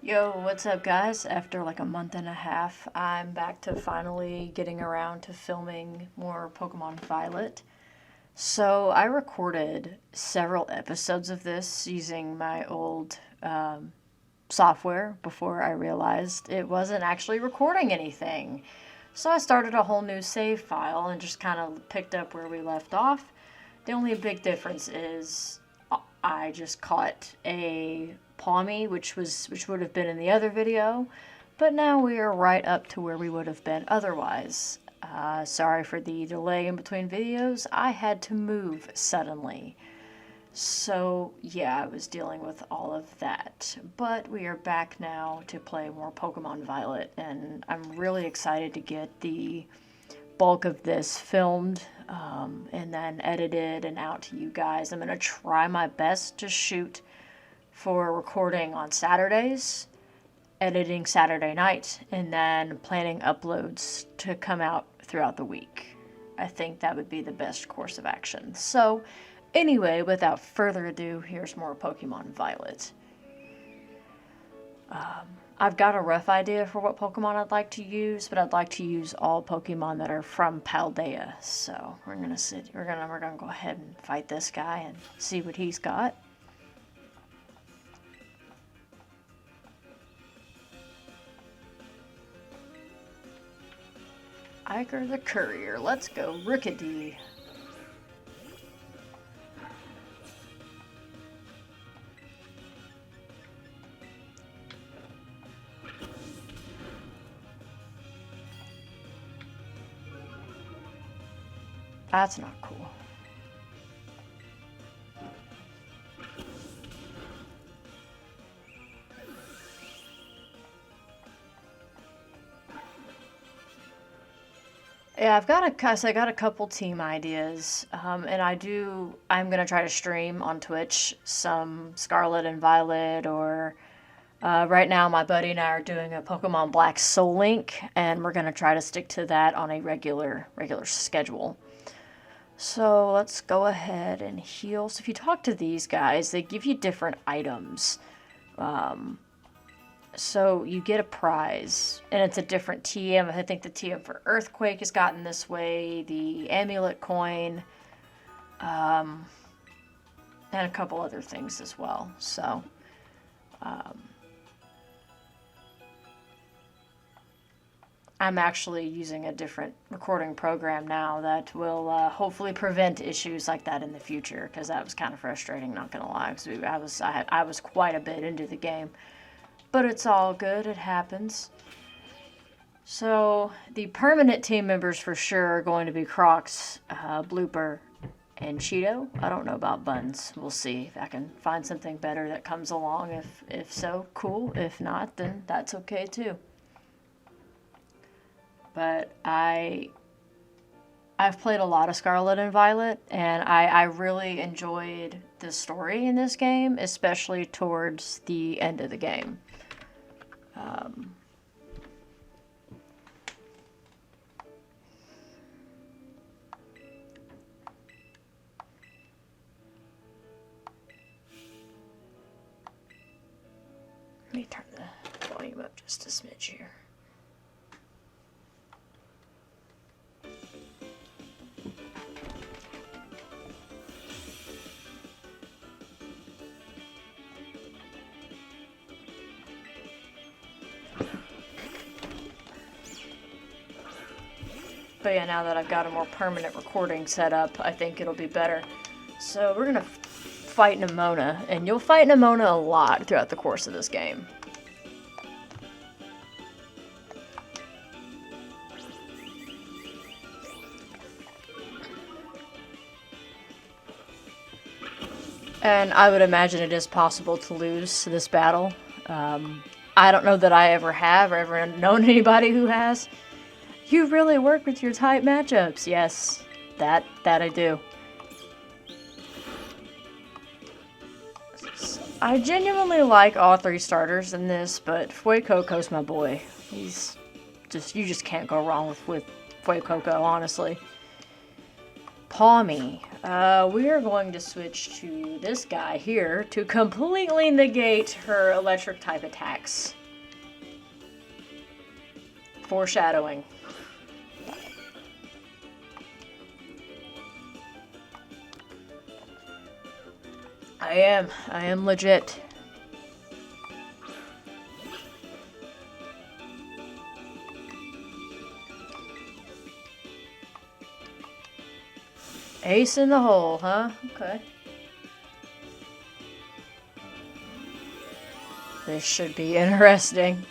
Yo, what's up, guys? After like a month and a half, I'm back to finally getting around to filming more Pokemon Violet. So, I recorded several episodes of this using my old software before I realized it wasn't actually recording anything. So, I started a whole new save file and just kind of picked up where we left off. The only big difference is I just caught a Palmy, which would have been in the other video, but now we are right up to where we would have been otherwise. Sorry for the delay in between videos. I had to move suddenly. So yeah, I was dealing with all of that. But we are back now to play more Pokemon Violet, and I'm really excited to get the bulk of this filmed and then edited and out to you guys. I'm going to try my best to shoot for recording on Saturdays, editing Saturday night, and then planning uploads to come out throughout the week. I think that would be the best course of action. So, anyway, without further ado, here's more Pokemon Violet. I've got a rough idea for what Pokemon I'd like to use, but I'd like to use all Pokemon that are from Paldea. So we're gonna go ahead and fight this guy and see what he's got. Iker the Courier. Let's go, Rickety. That's not cool. Yeah, I got a couple team ideas, and I'm gonna try to stream on Twitch some Scarlet and Violet, or right now my buddy and I are doing a Pokemon Black Soul Link, and we're gonna try to stick to that on a regular schedule. So let's go ahead and heal. So if you talk to these guys, they give you different items. So you get a prize, and it's a different TM. I think the TM for Earthquake has gotten this way, the Amulet Coin, and a couple other things as well. So, I'm actually using a different recording program now that will hopefully prevent issues like that in the future, because that was kind of frustrating, not gonna lie, because I was quite a bit into the game. But it's all good, it happens. So, the permanent team members for sure are going to be Crocs, Blooper, and Cheeto. I don't know about Buns. We'll see if I can find something better that comes along. If so, cool. If not, then that's okay too. But I've played a lot of Scarlet and Violet, and I really enjoyed the story in this game, especially towards the end of the game. Let me turn the volume up just a smidge here. But yeah, now that I've got a more permanent recording set up, I think it'll be better. So we're gonna fight Nemona, and you'll fight Nemona a lot throughout the course of this game. And I would imagine it is possible to lose this battle. I don't know that I ever have or ever known anybody who has. You really work with your type matchups. Yes, that I do. I genuinely like all three starters in this, but Fuecoco's my boy. You just can't go wrong with Fuecoco, honestly. Palmy. We are going to switch to this guy here to completely negate her electric type attacks. Foreshadowing. I am legit. Ace in the hole, huh? Okay. This should be interesting.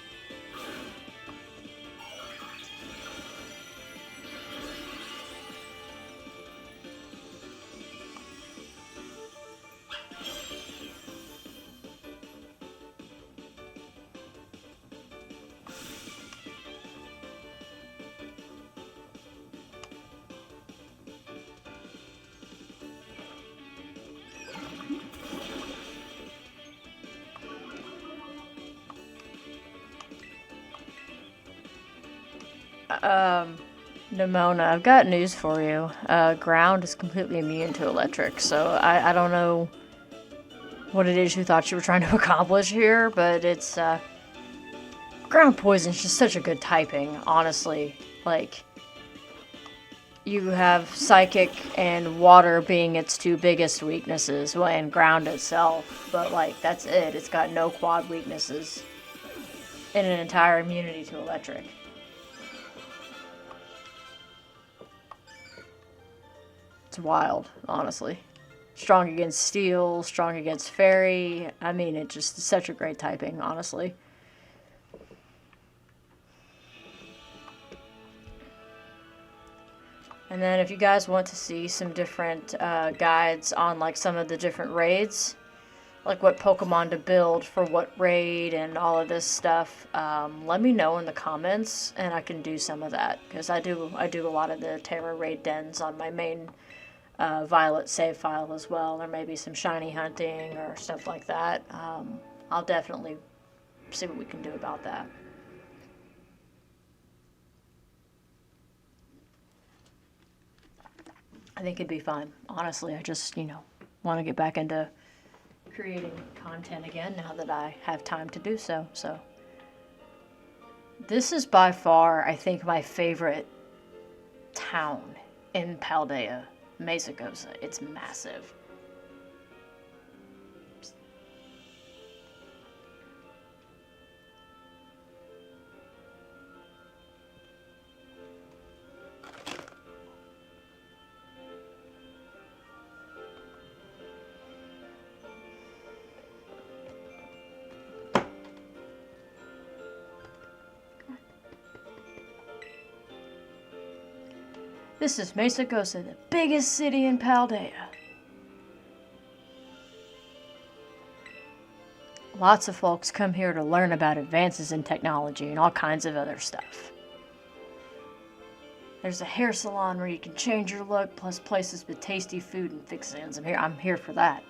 Nimona, I've got news for you. Ground is completely immune to electric, so I don't know what it is you thought you were trying to accomplish here, but it's, ground poison's just such a good typing, honestly. Like, you have psychic and water being its two biggest weaknesses, well, and ground itself, but, like, that's it. It's got no quad weaknesses and an entire immunity to electric. It's wild, honestly. Strong against steel, strong against fairy. I mean, it just is such a great typing, honestly. And then if you guys want to see some different guides on like some of the different raids, like what Pokemon to build for what raid and all of this stuff, let me know in the comments and I can do some of that, because I do a lot of the Terra raid dens on my main Violet save file as well. There may be some shiny hunting or stuff like that. I'll definitely see what we can do about that. I think it'd be fine. Honestly, I just, want to get back into creating content again now that I have time to do so. So this is by far, I think, my favorite town in Paldea. Mesagoza. It's massive. This is Mesagoza, the biggest city in Paldea. Lots of folks come here to learn about advances in technology and all kinds of other stuff. There's a hair salon where you can change your look, plus places with tasty food and fix-ins. I'm here for that.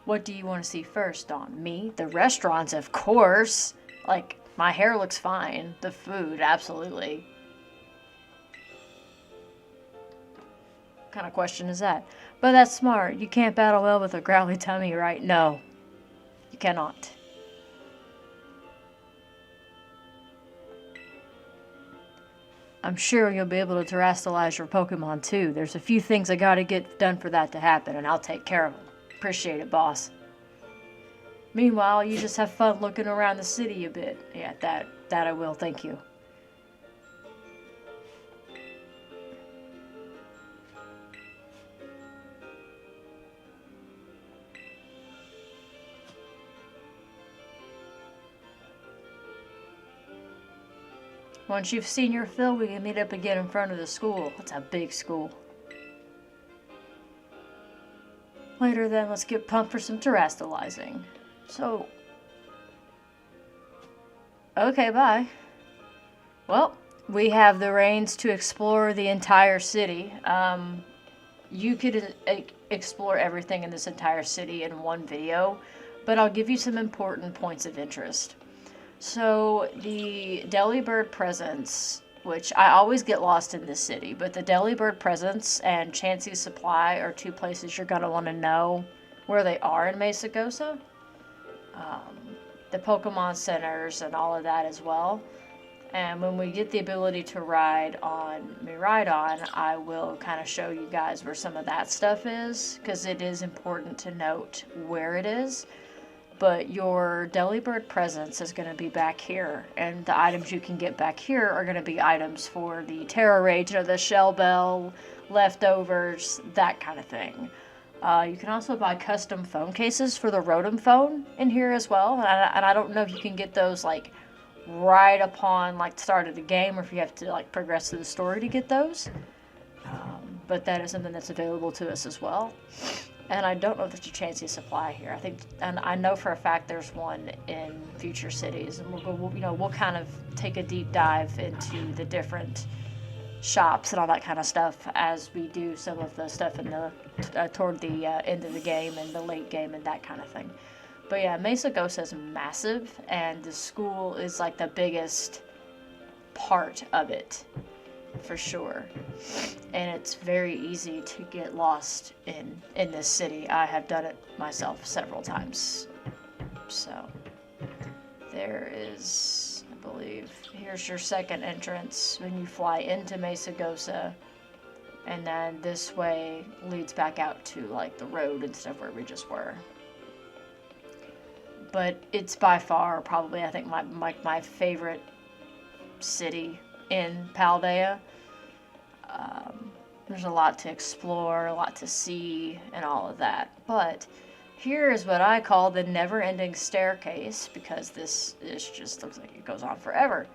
What do you want to see first, Dawn? Me? The restaurants, of course. Like, my hair looks fine. The food, absolutely. What kind of question is that? But that's smart. You can't battle well with a growly tummy, right? No. You cannot. I'm sure you'll be able to terrestrialize your Pokemon too. There's a few things I gotta get done for that to happen, and I'll take care of them. Appreciate it, boss. Meanwhile, you just have fun looking around the city a bit. Yeah, that I will, thank you. Once you've seen your fill, we can meet up again in front of the school. It's a big school. Later then, let's get pumped for some terrestrializing. So... okay, bye. Well, we have the reins to explore the entire city. You could explore everything in this entire city in one video, but I'll give you some important points of interest. So, the Delibird presence which I always get lost in this city, but the Delibird Presence and Chansey's Supply are two places you're going to want to know where they are in Mesagoza. The Pokemon Centers and all of that as well. And when we get the ability to ride on Miraidon, I will kind of show you guys where some of that stuff is, because it is important to note where it is. But your Delibird Presence is going to be back here, and the items you can get back here are going to be items for the Terra Rage or the Shell Bell, leftovers, that kind of thing. You can also buy custom phone cases for the Rotom phone in here as well, and I don't know if you can get those like right upon like the start of the game, or if you have to like progress through the story to get those. But that is something that's available to us as well. And I don't know if there's a Chansey Supply here. I think, and I know for a fact there's one in future cities, and we'll kind of take a deep dive into the different shops and all that kind of stuff as we do some of the stuff in the toward the end of the game and the late game and that kind of thing. But yeah, Mesagoza is massive, and the school is like the biggest part of it, for sure. And it's very easy to get lost in this city. I have done it myself several times. So there is, I believe, here's your second entrance when you fly into Mesagoza, and then this way leads back out to like the road and stuff where we just were. But it's by far probably, I think, my favorite city in Paldea. There's a lot to explore, a lot to see, and all of that. But here is what I call the never-ending staircase, because this just looks like it goes on forever.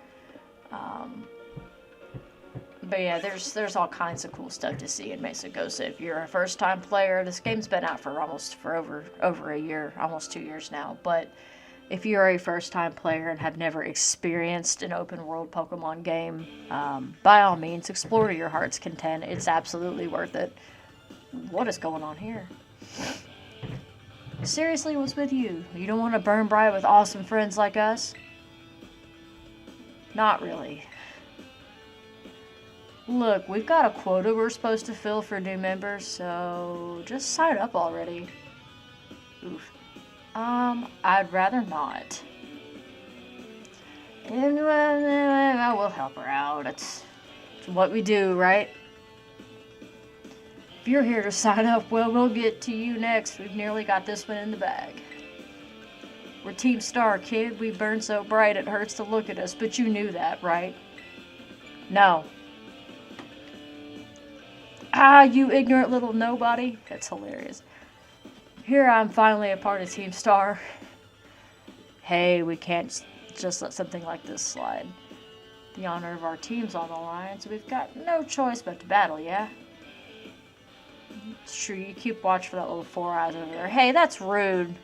But yeah, there's all kinds of cool stuff to see in Mesagoza. If you're a first-time player, this game's been out for over a year, almost 2 years now. But if you're a first-time player and have never experienced an open-world Pokemon game, by all means, explore to your heart's content. It's absolutely worth it. What is going on here? Seriously, what's with you? You don't want to burn bright with awesome friends like us? Not really. Look, we've got a quota we're supposed to fill for new members, so just sign up already. Oof. I'd rather not. And we'll help her out. It's what we do, right? If you're here to sign up, well, we'll get to you next. We've nearly got this one in the bag. We're Team Star, kid. We burn so bright it hurts to look at us, but you knew that, right? No. Ah, you ignorant little nobody. That's hilarious. Here I'm finally a part of Team Star. Hey, we can't just let something like this slide. The honor of our team's on the line, so we've got no choice but to battle, yeah? It's true, you keep watch for that little four eyes over there. Hey, that's rude.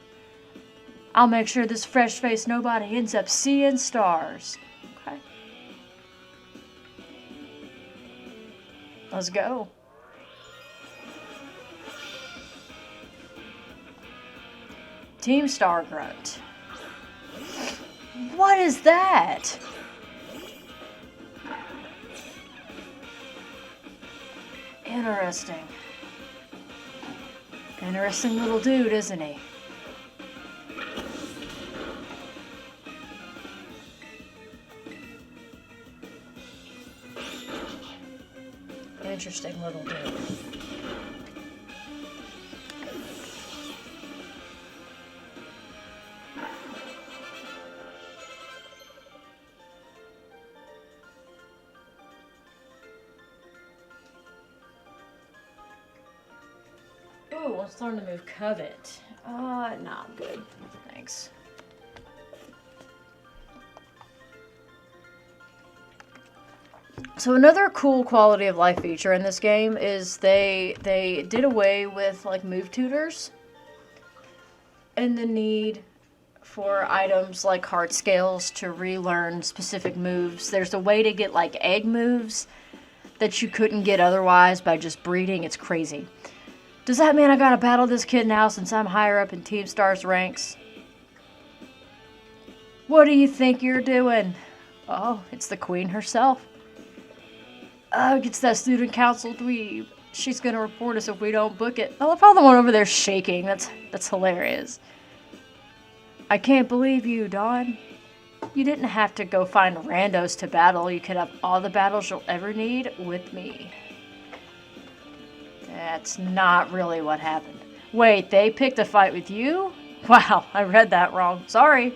I'll make sure this fresh-faced nobody ends up seeing stars. Okay. Let's go. Team Star Grunt. What is that? Interesting. Interesting little dude, isn't he? Interesting little dude. Ooh, let's learn to move Covet. Nah, I'm good. Thanks. So another cool quality of life feature in this game is they did away with like move tutors and the need for items like heart scales to relearn specific moves. There's a way to get like egg moves that you couldn't get otherwise by just breeding. It's crazy. Does that mean I gotta battle this kid now since I'm higher up in Team Star's ranks? What do you think you're doing? Oh, it's the queen herself. It's that student council dweeb. She's gonna report us if we don't book it. I love how the one over there shaking. That's hilarious. I can't believe you, Dawn. You didn't have to go find randos to battle. You could have all the battles you'll ever need with me. That's not really what happened. Wait, they picked a fight with you? Wow, I read that wrong. Sorry.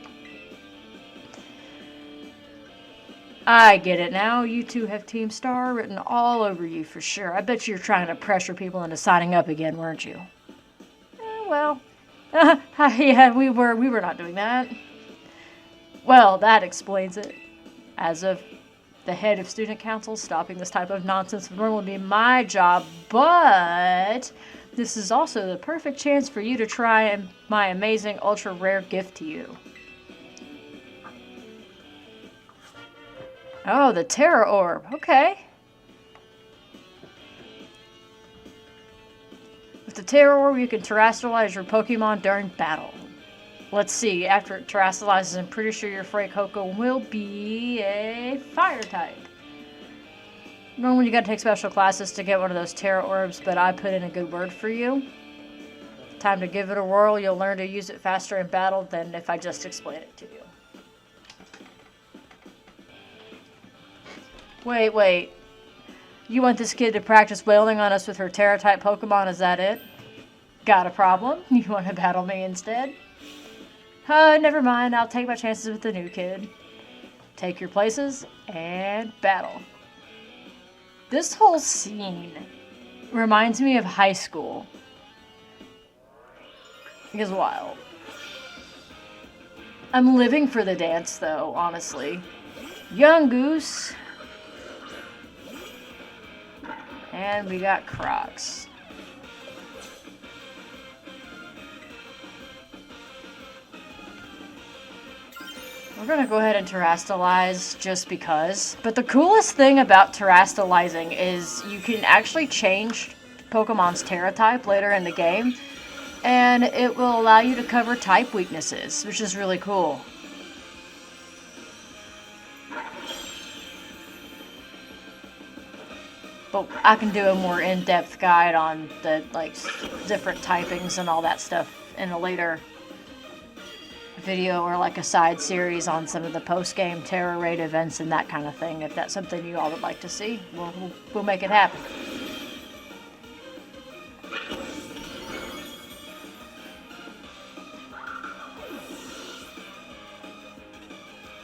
I get it now. You two have Team Star written all over you for sure. I bet you're trying to pressure people into signing up again, weren't you? Well, yeah, we were not doing that. Well, that explains it. As of the head of student council, stopping this type of nonsense would normally be my job, but this is also the perfect chance for you to try my amazing ultra rare gift to you. Oh, the Terror Orb. Okay. With the Terror Orb, you can terrestrialize your Pokemon during battle. Let's see. After it terrestrializes, I'm pretty sure your Freycoco will be a fire type. Normally, you gotta take special classes to get one of those Terror Orbs, but I put in a good word for you. Time to give it a whirl. You'll learn to use it faster in battle than if I just explain it to you. Wait. You want this kid to practice wailing on us with her Terra-type Pokemon, is that it? Got a problem? You want to battle me instead? Never mind, I'll take my chances with the new kid. Take your places, and battle. This whole scene reminds me of high school. It is wild. I'm living for the dance, though, honestly. Young Goose. And we got Crocs. We're gonna go ahead and terrestrialize just because. But the coolest thing about terrestrializing is you can actually change Pokemon's Terra type later in the game. And it will allow you to cover type weaknesses, which is really cool. But I can do a more in-depth guide on the different typings and all that stuff in a later video or a side series on some of the post-game Terra raid events and that kind of thing. If that's something you all would like to see, we'll make it happen.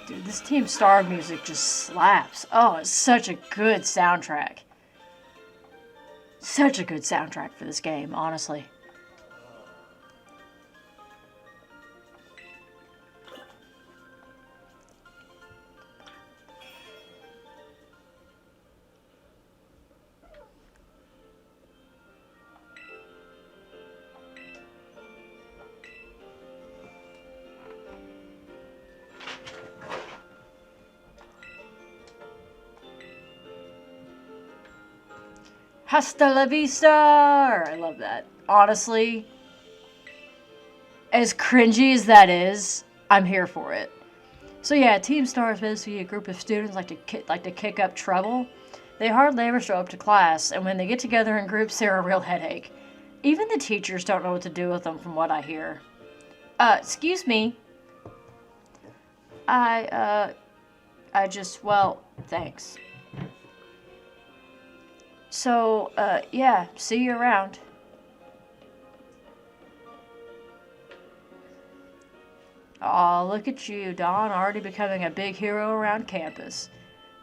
Dude, this Team Star music just slaps. Oh, it's such a good soundtrack. Such a good soundtrack for this game, honestly. Hasta la vista! I love that. Honestly, as cringy as that is, I'm here for it. So yeah, Team Star is basically a group of students like to kick up trouble. They hardly ever show up to class, and when they get together in groups, they're a real headache. Even the teachers don't know what to do with them, from what I hear. Excuse me. Well, thanks. So, yeah, see you around. Aw, look at you, Dawn, already becoming a big hero around campus.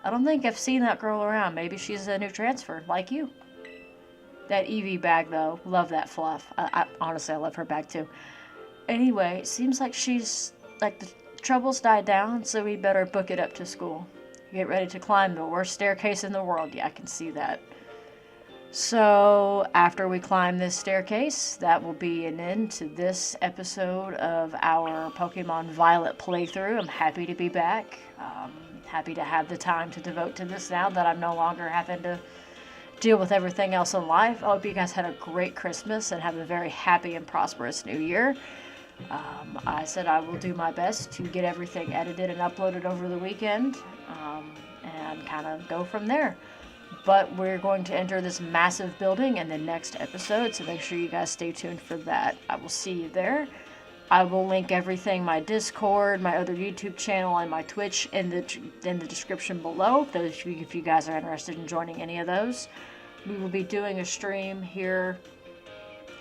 I don't think I've seen that girl around. Maybe she's a new transfer, like you. That Eevee bag, though, love that fluff. Honestly, I love her bag, too. Anyway, seems like the troubles died down, so we better book it up to school. Get ready to climb the worst staircase in the world. Yeah, I can see that. So, after we climb this staircase, that will be an end to this episode of our Pokemon Violet playthrough. I'm happy to be back. Happy to have the time to devote to this now that I'm no longer having to deal with everything else in life. I hope you guys had a great Christmas and have a very happy and prosperous New Year. I said I will do my best to get everything edited and uploaded over the weekend and kind of go from there. But we're going to enter this massive building in the next episode, so make sure you guys stay tuned for that. I will see you there. I will link everything, my Discord, my other YouTube channel, and my Twitch in the description below, if you guys are interested in joining any of those. We will be doing a stream here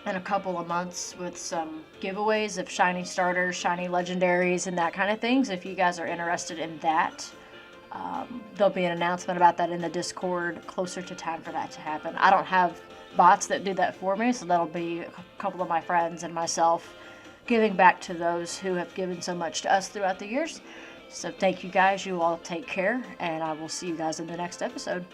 in a couple of months with some giveaways of shiny starters, shiny legendaries, and that kind of things. If you guys are interested in that, there'll be an announcement about that in the Discord closer to time for that to happen. I don't have bots that do that for me, so that'll be a couple of my friends and myself giving back to those who have given so much to us throughout the years. So thank you guys. You all take care, and I will see you guys in the next episode.